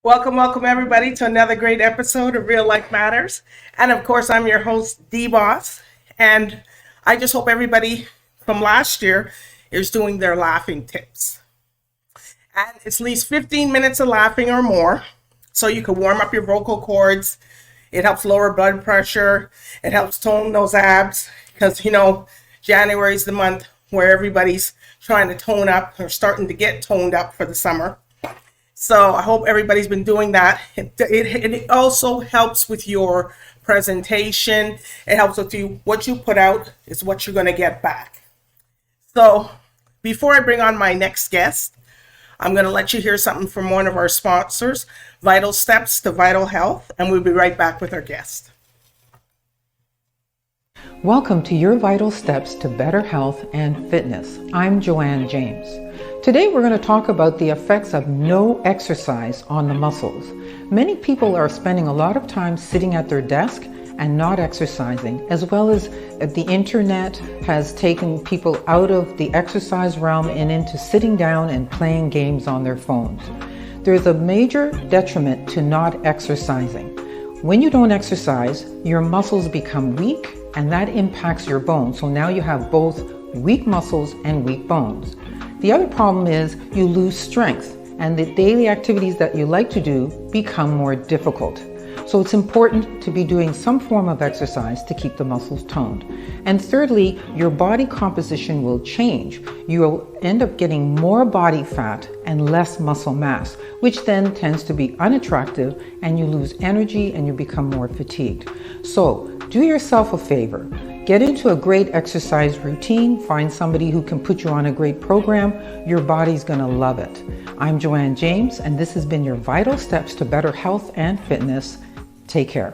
Welcome everybody to another great episode of Real Life Matters. And of course, I'm your host, DBoss. And I just hope everybody from last year is doing their laughing tips. And it's at least 15 minutes of laughing or more. So you can warm up your vocal cords. It helps lower blood pressure. It helps tone those abs. Because, January is the month where everybody's trying to tone up or starting to get toned up for the summer. So I hope everybody's been doing that. It also helps with your presentation. It helps with what you put out is what you're going to get back. So before I bring on my next guest, I'm going to let you hear something from one of our sponsors, Vital Steps to Vital Health, and we'll be right back with our guest. Welcome to your Vital Steps to Better Health and Fitness. I'm Joanne James. Today we're going to talk about the effects of no exercise on the muscles. Many people are spending a lot of time sitting at their desk and not exercising, as well as the internet has taken people out of the exercise realm and into sitting down and playing games on their phones. There's a major detriment to not exercising. When you don't exercise, your muscles become weak and that impacts your bones. So now you have both weak muscles and weak bones. The other problem is you lose strength and the daily activities that you like to do become more difficult. So it's important to be doing some form of exercise to keep the muscles toned. And thirdly, your body composition will change. You will end up getting more body fat and less muscle mass, which then tends to be unattractive and you lose energy and you become more fatigued. So do yourself a favor. Get into a great exercise routine. Find somebody who can put you on a great program. Your body's going to love it. I'm Joanne James, and this has been your Vital Steps to Better Health and Fitness. Take care.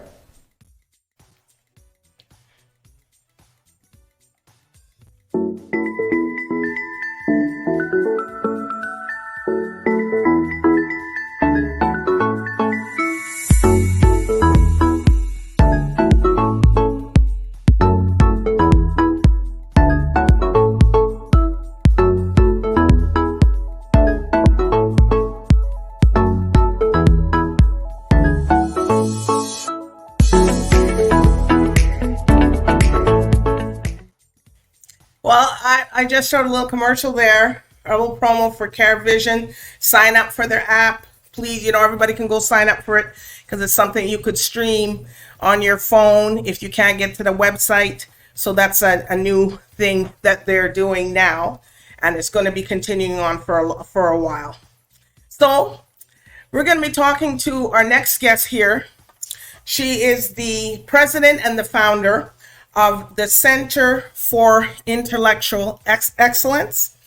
Well, I just showed a little commercial there, a little promo for CaribVision. Sign up for their app. Please, everybody can go sign up for it because it's something you could stream on your phone if you can't get to the website. So that's a new thing that they're doing now, and it's going to be continuing on for a while. So we're going to be talking to our next guest here. She is the president and the founder of the Center for Intellectual Excellence.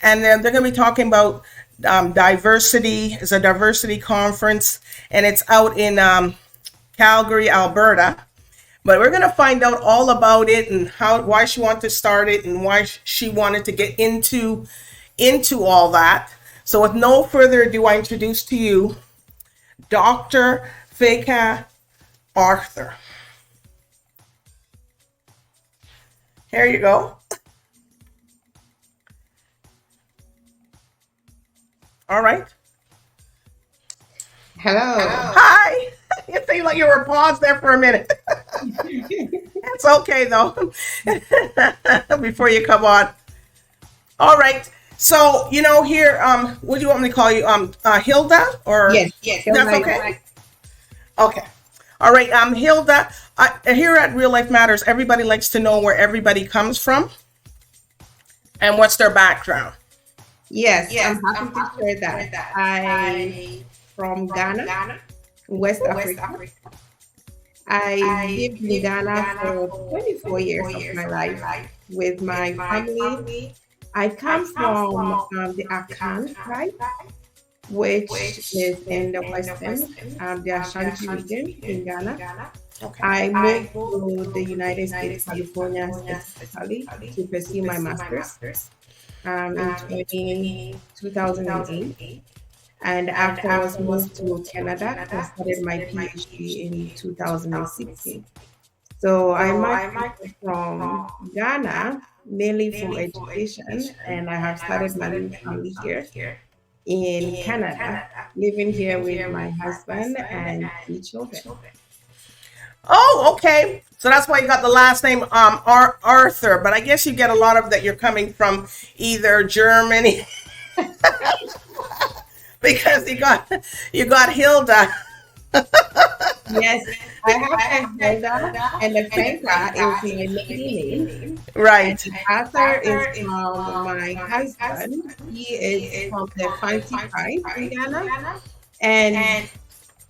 And then they're going to be talking about diversity. It's a diversity conference, and it's out in Calgary, Alberta. But we're going to find out all about it and why she wanted to start it and why she wanted to get into all that. So with no further ado, I introduce to you Dr. Fankah Arthur. Here you go. All right. Hello. Hi. It seemed like you were paused there for a minute. It's okay though. Before you come on. All right. So, here, what do you want me to call you? Hilda or? Yes. That's okay. Okay. All right, Hilda, here at Real Life Matters, everybody likes to know where everybody comes from and what's their background. Yes, I'm happy to share that. I'm from Ghana, West Africa. I lived in Ghana for 24 years of my life with my family. I come from the Akan tribe, which is in the western, the Ashanti region in Ghana. Okay. I moved to the United States, California, specifically to pursue my master's in 2008. And after I was moved to Canada, I started my PhD in 2016. So I migrated from Ghana mainly for education, and I have started my new family here. in Canada, living here with my husband and 3 children. Oh, okay. So that's why you got the last name Arthur. But I guess you get a lot of that. You're coming from either Germany because you got Hilda. Yes, I have a Hilda, and the Fankah is my maiden name. Right. Arthur is from my husband. He is from the Fanti tribe in Ghana. And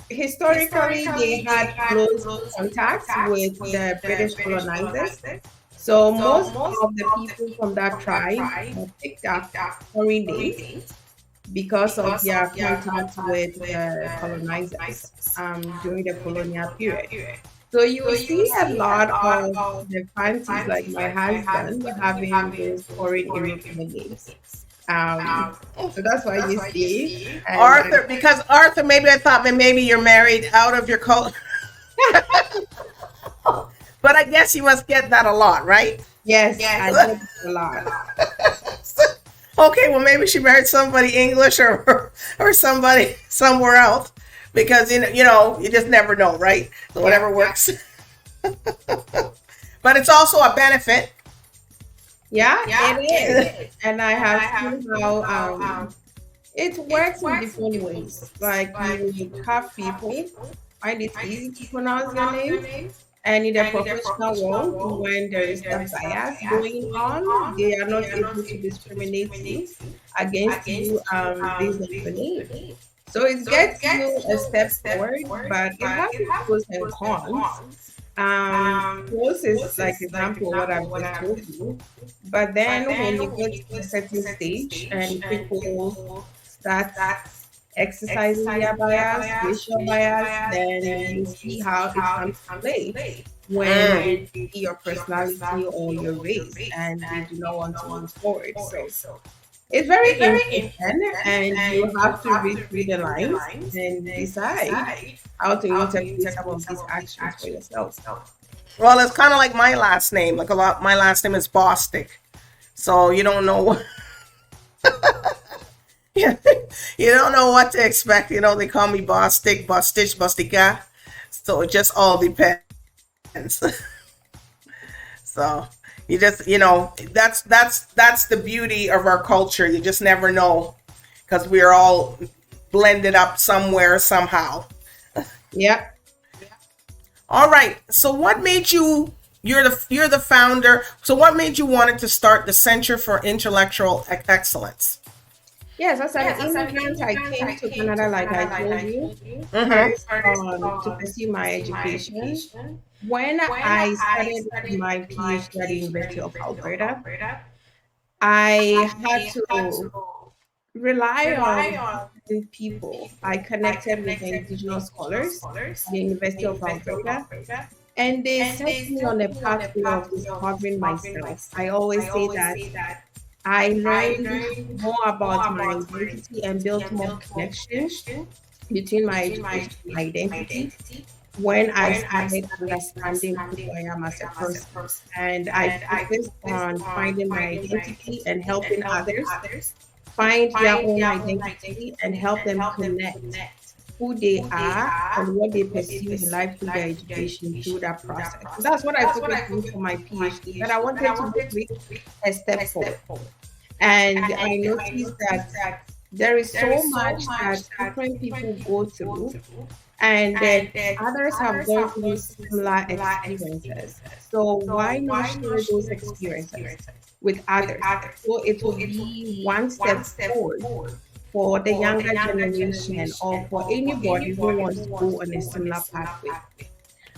historically, they had close contact with the British colonizers. So most of the people from that tribe picked up foreign names because of their contact with the colonizers during the colonial period. So you will see a lot of the fancies like my husband having those foreign European names. So that's why you see. Arthur, because Arthur, maybe I thought that maybe you're married out of your culture. But I guess you must get that a lot, right? Yes, I get it a lot. Okay, well maybe she married somebody English or somebody somewhere else, because you just never know, right? So whatever works. But it's also a benefit. Yeah, it is. And I have seen how it works in different ways. Like you have people find it easy to pronounce your name. And in the professional world, when there is a bias going on, they are not able to discriminate you against you based on your name. So it gets you a step forward, but it has its pros and cons. Pros is like example what I've just told you. But then when you get to a certain stage and people start exercising their bias, racial bias, then you see how it comes to play when you see your personality or your race and you do not want to move forward. So it's very important, and you have to read through the lines and decide how to interpret some of these actions for yourself. Well, it's kind of like my last name. Like my last name is Bostic, so you don't know. Yeah, you don't know what to expect. They call me Bostic, Bostich, Bostica. So it just all depends. So you just, that's the beauty of our culture. You just never know, because we're all blended up somewhere, somehow. Yeah. All right. So what made you're the founder. So what made you wanted to start the Center for Intellectual Excellence? Yes, as an immigrant, I came to Canada, like I told you, first, to pursue my education. When I started my PhD at the University of Alberta, I had to rely on the people. I connected with the Indigenous scholars at the University of Alberta, and they set me on a pathway of discovering myself. I always say that I learned more about my identity and built more connections between my education and my identity when I started understanding who I am as a person. And I focused on finding my identity and helping others find their own identity and help them connect who they are and what they pursue in life through their education through that process. So that's what I focused on for my PhD. But I wanted to take a step forward. And I noticed that there is so much that different people go through, and then others have gone through similar experiences. So why not share those experiences with others? So it will be one step forward for the younger generation or for anybody who wants to go on a similar pathway.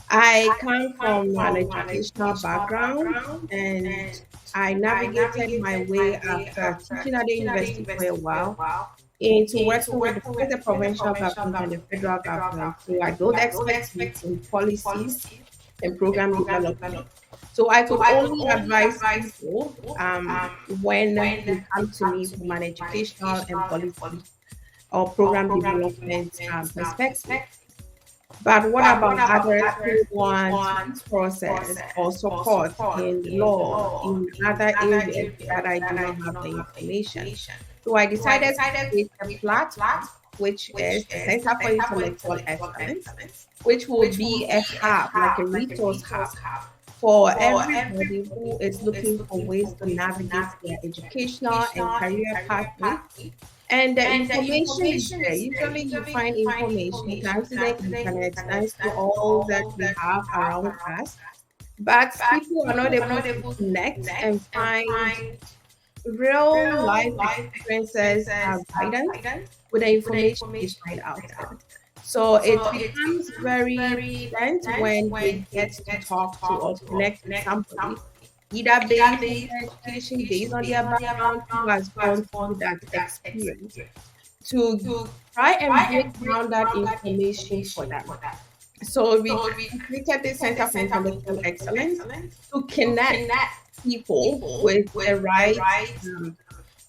I come from an educational background, and I navigated my way after teaching at the university for a while into working with both the provincial government and the federal government. So I built expertise in policies and program development. So I could only advise people when they come to me from an educational and policy or program development perspective. But what about others who want this process or support in law in other areas that I do not have the information? So I decided to create a platform, which is the Center for Intellectual Excellence, which will be a hub, like a resource hub for everybody who is looking for ways to navigate their educational and career pathway. And the information is there. Usually you find information thanks to the internet, thanks to all that we have around us. But people are not able to connect and find real life experiences guidance with the information they find outside. So it becomes very important when they get to talk to or connect with somebody, either based on their education, based on their background, who has gone through that experience, to try and break down that information for them. So we created the Center for Intellectual Excellence to connect people with the right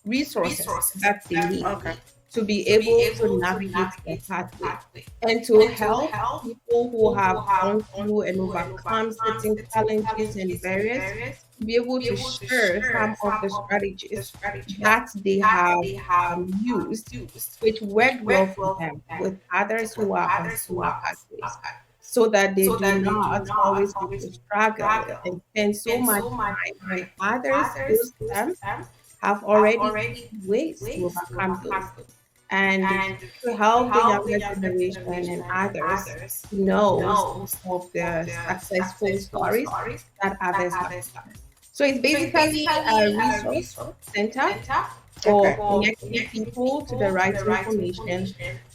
resources that they need to be able to navigate the pathway and to help people who have gone through and overcome certain challenges and barriers to be able to share some of the strategies that they have used, which worked well for them, with others who are on similar pathways, so that they do not always have to struggle and spend so much time when others those them have already ways to overcome those, and to help the younger generation and others know of the successful stories that others have done. So it's basically a resource center for connecting people to the right information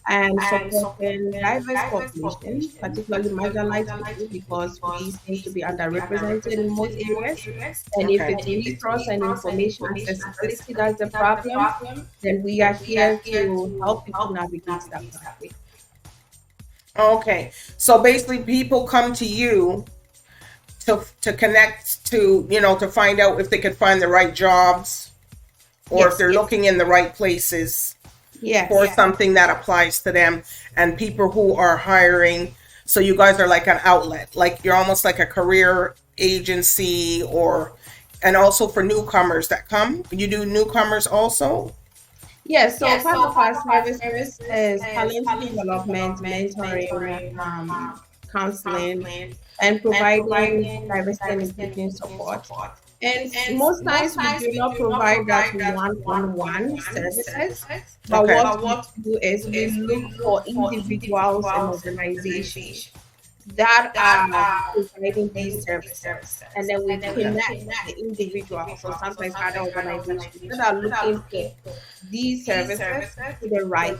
and supporting diverse populations, particularly marginalized people, because we seem to be underrepresented in most areas. And if it's resource and information accessibility that's the problem, then we are here to help people navigate that pathway. Okay. So basically people come to you to connect to, to find out if they could find the right jobs or if they're looking in the right places for something that applies to them, and people who are hiring. So you guys are like an outlet, like you're almost like a career agency, and also for newcomers that come. You do newcomers also? Yes, so part of our services is talent development, mentoring, counseling, and providing diversity and inclusion support. And most times we do not provide that one-on-one services, but what we do is we look for individuals and organizations that are providing these services, and then we connect the individuals or sometimes other organizations that are looking for these services to the right.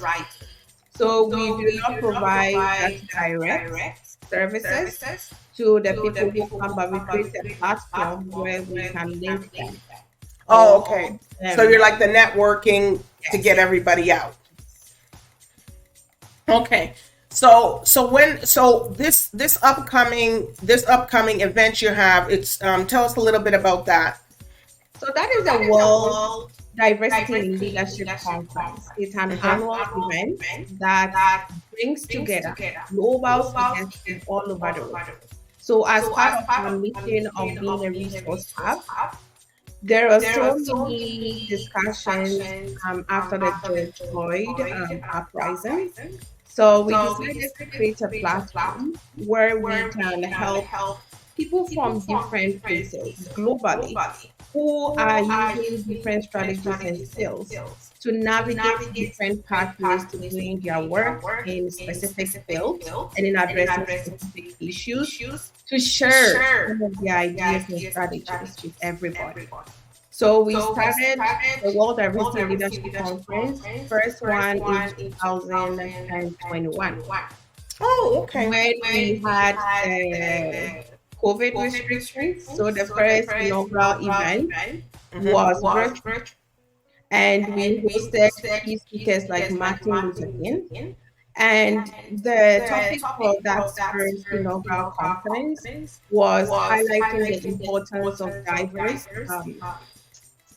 So we do not provide that direct services to the people who come, but we create a platform where we can link them. Oh, okay. So you're like the networking to get everybody out. Okay. So this upcoming event you have, it's tell us a little bit about that. So that is a World Diversity in Leadership Conference. It's an annual event that brings together global speakers from all over the world. So as part of our mission of being a resource hub, there are so many discussions after the George Floyd uprising. So we decided to create a platform where we can help people from different places globally who are using different strategies and skills to navigate different pathways to doing their work in specific fields and in addressing specific issues, to share some of their ideas and strategies with everybody. So we started the World Diversity Leadership Conference, first one in 2021. Oh, okay. When we had the COVID restrictions. So the first inaugural event was virtual, and we hosted key speakers like Martin Luther King. And the topic for that first inaugural conference was highlighting the importance of diverse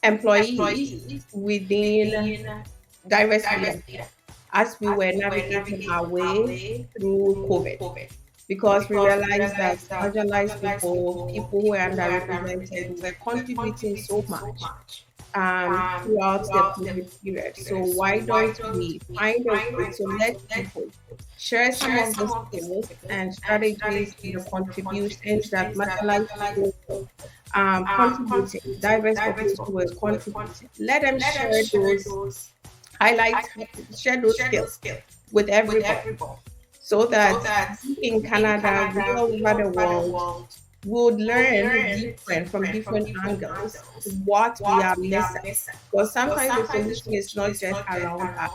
employees within diverse leadership as we were navigating our way through COVID. Because we realized that marginalized people who were underrepresented, were contributing so much throughout the COVID period. So why don't we find a way to let people share some of the skills and strategies and the contributions that marginalized people contributing, diverse population were contributing. Let them share those highlights, share those skills with everybody so that we in Canada, we all over the world would learn different from different angles what we are missing. Because sometimes the solution is not just around us.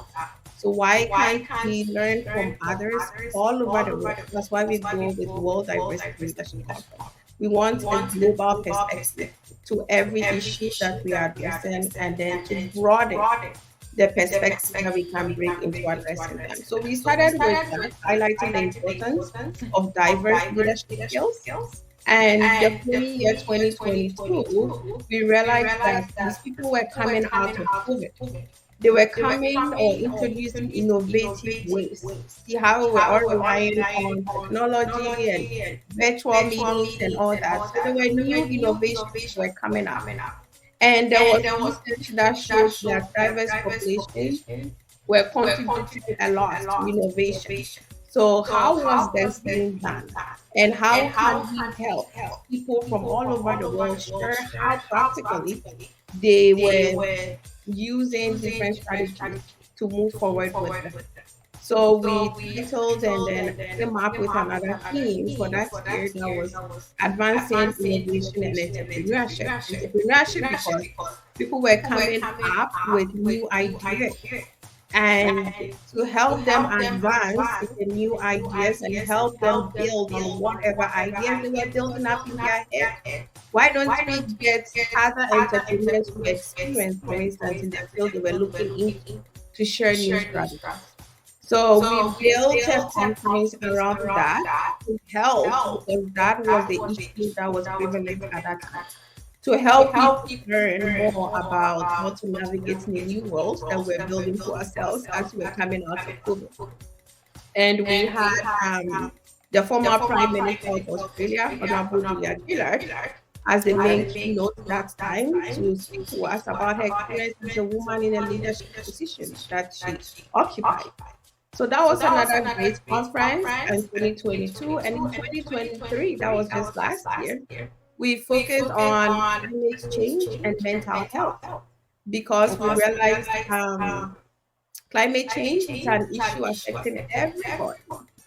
So why can't we learn from others all over the world? That's why we go with World Diversity Leadership Conference. We want a global perspective to every issue that we are addressing and then to broaden the perspective that we can bring into addressing them. So we started with that, highlighting the importance of diverse leadership skills. And the following year, 2022, we realized that these people were coming out of COVID. They were coming or introducing innovative ways. See how we were all relying on technology and virtual meetings and all that. So there were new innovations that were coming up. And there was research that showed that diverse populations were contributing a lot to innovation. So how was this being done? And how can we help people from all over the world share how practically they were using different strategies to move forward with them? So we titled and then came up with another theme for that year that was advancing innovation and entrepreneurship. Entrepreneurship because people were coming up with new ideas and to help them advance in the new ideas and help them build on whatever ideas they were building up in their head. Why don't we get other entrepreneurs who experience, for instance, in the field they were looking into to share new strategies? So we built a conference around that to help because that was the issue that was prevalent at that time. To help people learn more about how to navigate the new world that we're building for ourselves as we're coming out of COVID. And we had the former Prime Minister of Australia, Honorable Julia Gillard, as the main keynote that time to speak to us about her experience as a woman in a leadership position that she occupied. So that was another great conference in 2022. And in 2023, that was just last year, we focused on climate change and mental health because we realized climate change is an issue affecting everybody.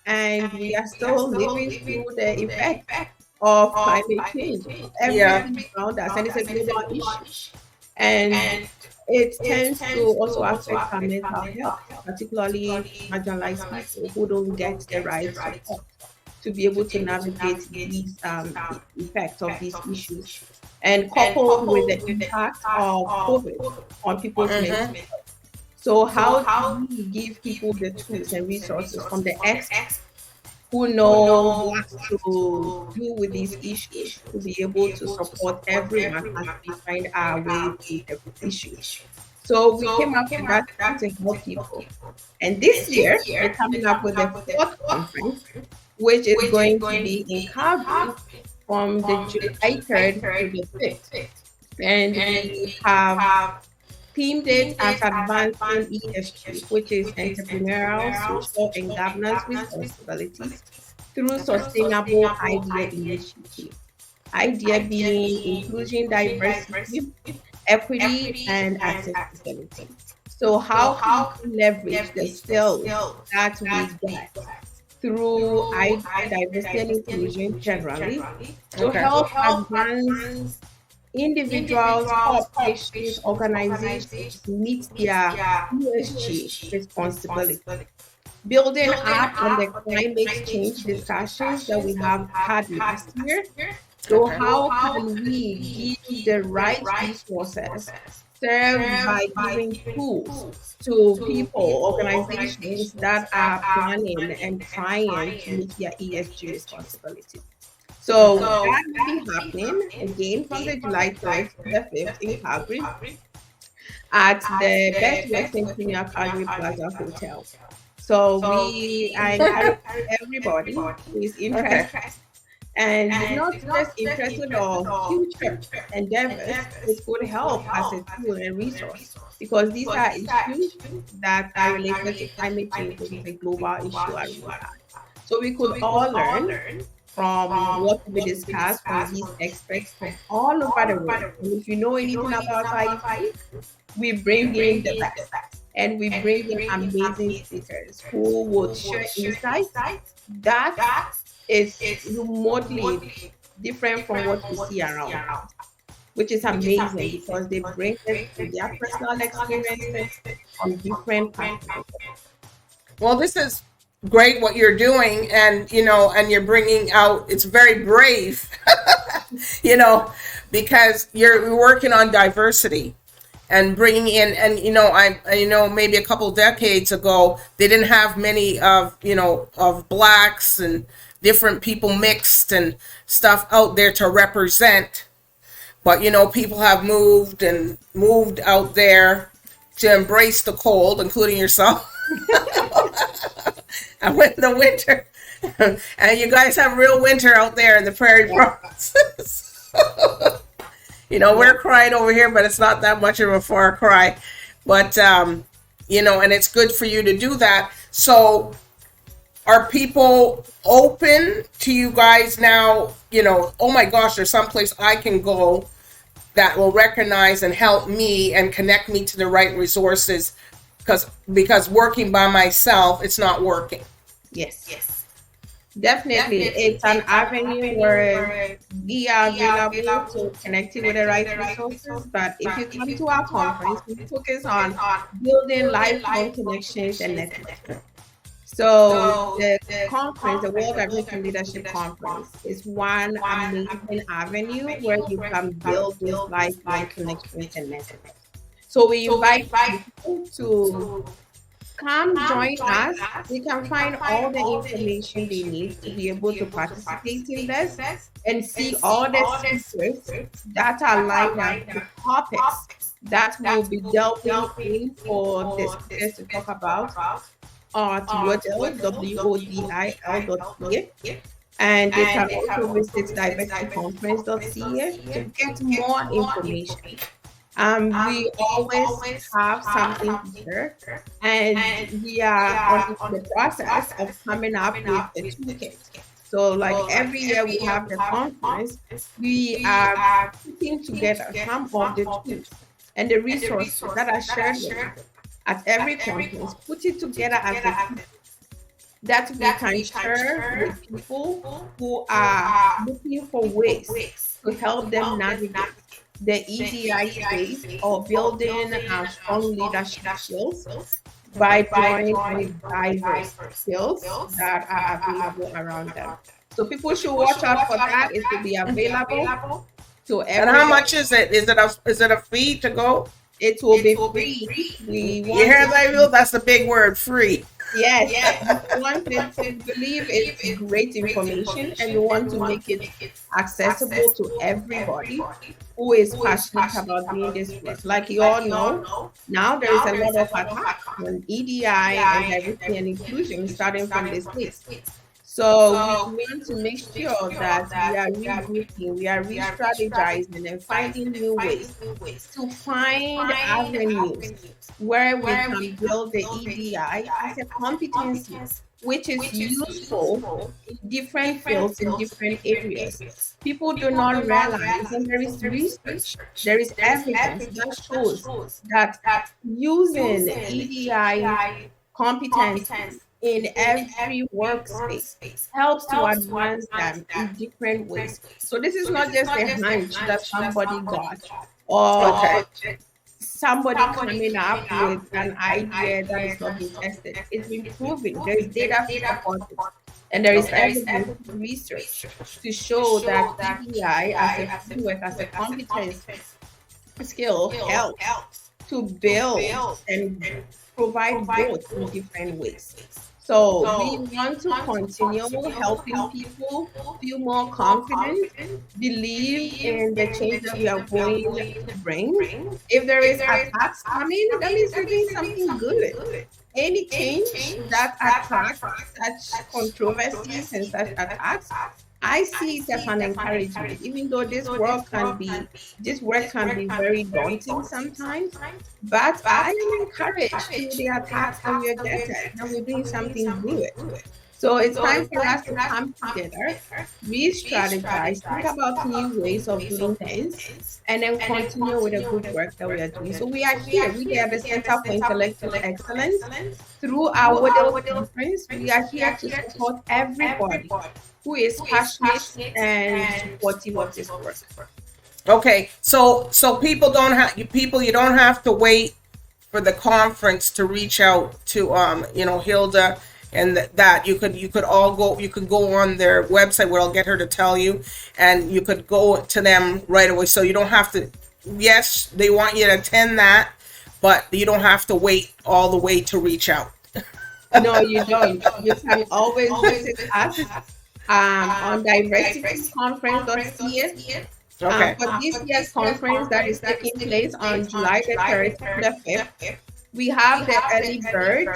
And we are still living through the effect of climate change. Everything around us, and it's a global issue. And it tends to also affect our mental health, particularly marginalized people who don't get the right support to be able to navigate these effects of these issues. And coupled with the impact of COVID on people's mental health. So how do we give people the tools and resources from the experts who know what to do with these issues to be able to support everyone as we find our way through the issues? So we came up with that to help people. And this year, we're coming up with a fourth conference, which is going to be in Calgary from the July 3rd to the 5th. And we have themed it as Advancing ESG, which is entrepreneurial, social, and governance responsibilities through sustainable idea initiative. Idea being inclusion, diversity, equity, and accessibility. So how can we leverage the skills that we get through idea, diversity, and inclusion generally to help advance individuals, corporations, organizations meet their ESG responsibility. Building up on the climate change discussions that we have had last year. So how can we give the right resources served by giving tools to people, organizations that are planning and trying to meet their ESG responsibility? So that will be happening again from the July 3rd to the 5th in Calgary at the Best Western Premier Calgary Plaza Hotel. So I encourage everybody who is interested and not just interested or future endeavors. It could help as a tool and resource because these are issues that are related to climate change, which is a global issue at real time. So we could all learn from what we discuss from these experts from all over the world. And if you know anything about IEP, we bring in the best and we bring in amazing speakers who would share insights that is remotely different from what we see around us, which is amazing because they bring it to their personal experiences from different perspectives. Well, this is great what you're doing, and and you're bringing out. It's very brave, you know, because you're working on diversity and bringing in, and maybe a couple decades ago they didn't have many of blacks and different people mixed and stuff out there to represent. But people have moved out there to embrace the cold, including yourself. And when the winter, and you guys have real winter out there in the prairie provinces. We're crying over here, but it's not that much of a far cry. But and it's good for you to do that. So are people open to you guys now? Oh my gosh, there's someplace I can go that will recognize and help me and connect me to the right resources, because working by myself, it's not working. Yes, definitely. It's an avenue where we are available to connect you with the right resources. But if you come to our conference, we focus on building lifelong connections and networking. So the conference, the World Diversity Leadership Conference, is one amazing avenue where you can build these lifelong connections and networks. So we invite people to come join us. They can find all the information they need to be able to participate in this and see all the speakers that are lined up with topics that will be delving in for the speakers to talk about at wodil.ca. And they can also visit diversityconference.ca to get more information. We always have something here, and we are on the process of coming up with a toolkit. So, like every year we have the conference, we are putting together some of the tools and the resources that are shared with us at every conference, put it together as a tool that we can share with people who are looking for ways to help them navigate the EDI space or building strong leadership skills by drawing on diverse skills that are available around them. So people should watch out for that. It will be available to everyone. And how much is it? Is it a fee to go? It will be free. You hear that, Will? That's the big word, free. Yes. We want to believe it's great information, and we want to make it accessible to everybody who is passionate about doing this work. Like you all know, now there is a lot of attack on EDI and diversity and inclusion starting from the States. So we want to make sure that we are regrouping, we are re-strategizing and finding new ways to find avenues where we can build the EDI as a competency, which is useful in different fields, in different areas. People do not realize, and there is research, there is evidence that shows that using EDI competencies in every workspace helps to advance them in different ways. So this is not just a hunch that somebody got or somebody coming up with an idea that is not being tested. It's been proven. There is data to support it. And there is evidence research to show that EDI as a framework, as a competence skill helps to build and provide growth in different ways. So we want to continue helping people feel more confident, believe in the change that we are going to bring. If there is attacks coming, that means we're doing something good. Any change that attracts such controversies and such attacks I see it as an encouragement, even though this work can be very daunting sometimes. But I am encouraged through the attacks that we are getting, that we're doing something good. So it's time for us to come together, re-strategize, think about new ways of doing things, and then continue with the good work that we are doing. So we are here. We are the Center for Intellectual Excellence. Through our Widow Conference, we are here to support everybody who is passionate and supportive of this work. Okay, so people don't have you don't have to wait for the conference to reach out to Hilda, and that you could go on their website where I'll get her to tell you, and you could go to them right away. So you don't have to. Yes, they want you to attend that, but you don't have to wait all the way to reach out. No, you don't. You can always visit us on diversityconference.ca. Okay. For this year's conference that is taking place on July the 3rd to the 5th, we have the early bird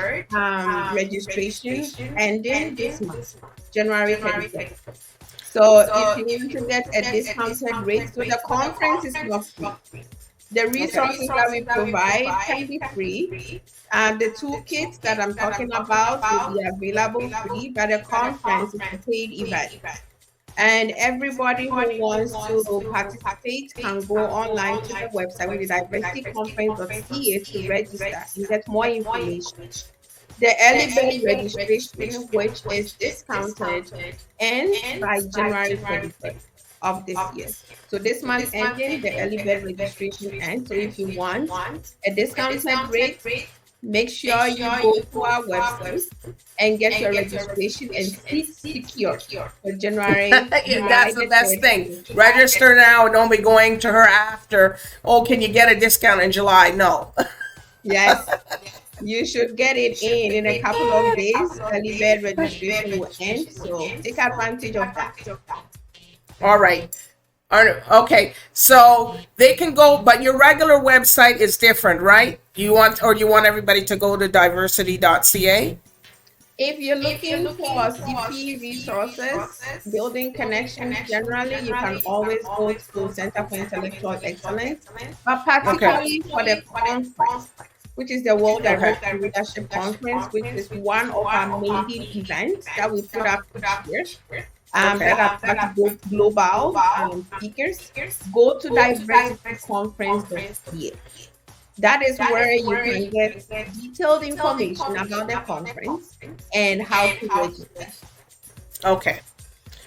registration ending this month, January 31st. So if you want to get a discounted rate, so the conference is not free. The resources that we provide can be free. The toolkits that I'm talking about will be available free, but the conference is a paid event. And everybody who wants to participate can go online to the website with diversityconference.ca to register and get more information. The early bird registration, which is discounted, ends by January 31st of this year. So this month ending, the early bird registration ends. So if you want a discounted rate, make sure you go to our website and get your registration and seat secure for January. That's the best thing. Register now. Don't be going to her after. Oh, can you get a discount in July? No. Yes. You should get it in a couple of days. Early bird registration will end. So take advantage of that. All right. Okay, so they can go, but your regular website is different, right? You want everybody to go to diversity.ca? If you're looking for CeFIE resources, building connections generally, you can always go to Center for Intellectual Excellence, but particularly for the conference, which is the World Director Leadership Conference, which is one of our main events that we put up each year. That are global speakers. Go to diversityconference.ca. That is where you can get detailed information about the conference and how to register. Okay.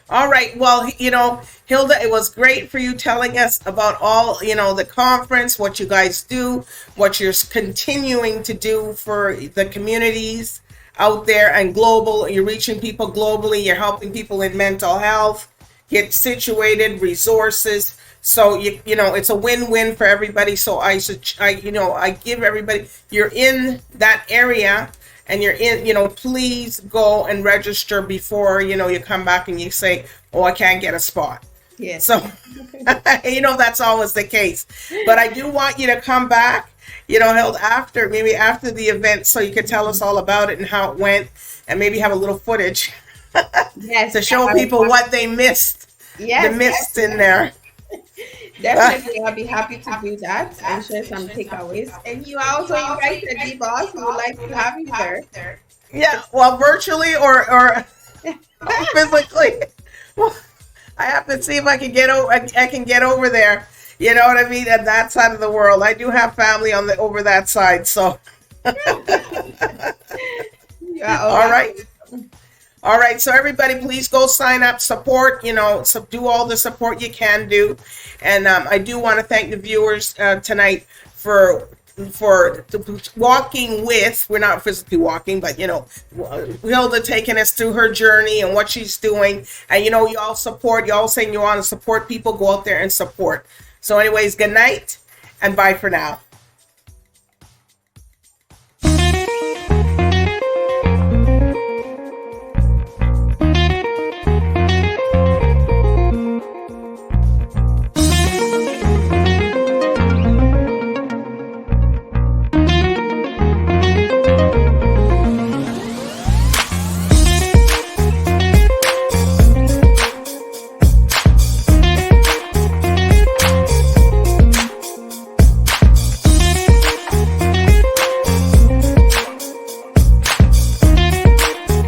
All right. Well, Hilda, it was great for you telling us about all, the conference, what you guys do, what you're continuing to do for the communities out there and global. You're reaching people globally. You're helping people in mental health get situated, resources. So it's a win-win for everybody. So I give everybody, you're in that area and you're in, please go and register before, you come back and you say, oh, I can't get a spot. Yes. So, that's always the case. But I do want you to come back, Hilda, after the event, so you can tell us all about it and how it went, and maybe have a little footage yes, to show people what they missed. Yes, the missed in there. Definitely, I'll be happy to do that and share some takeaways. And you are also invited, DBoss. We would like to have you there. Yeah, well, virtually or physically. Well, I have to see if I can get over. I can get over there. You know what I mean? At that side of the world, I do have family over that side. So, yeah, all right. So everybody, please go sign up, support. Do all the support you can do. And I do want to thank the viewers tonight for walking with. We're not physically walking, but Hilda taking us through her journey and what she's doing. And you all support. You all saying you want to support people. Go out there and support. So anyways, good night and bye for now.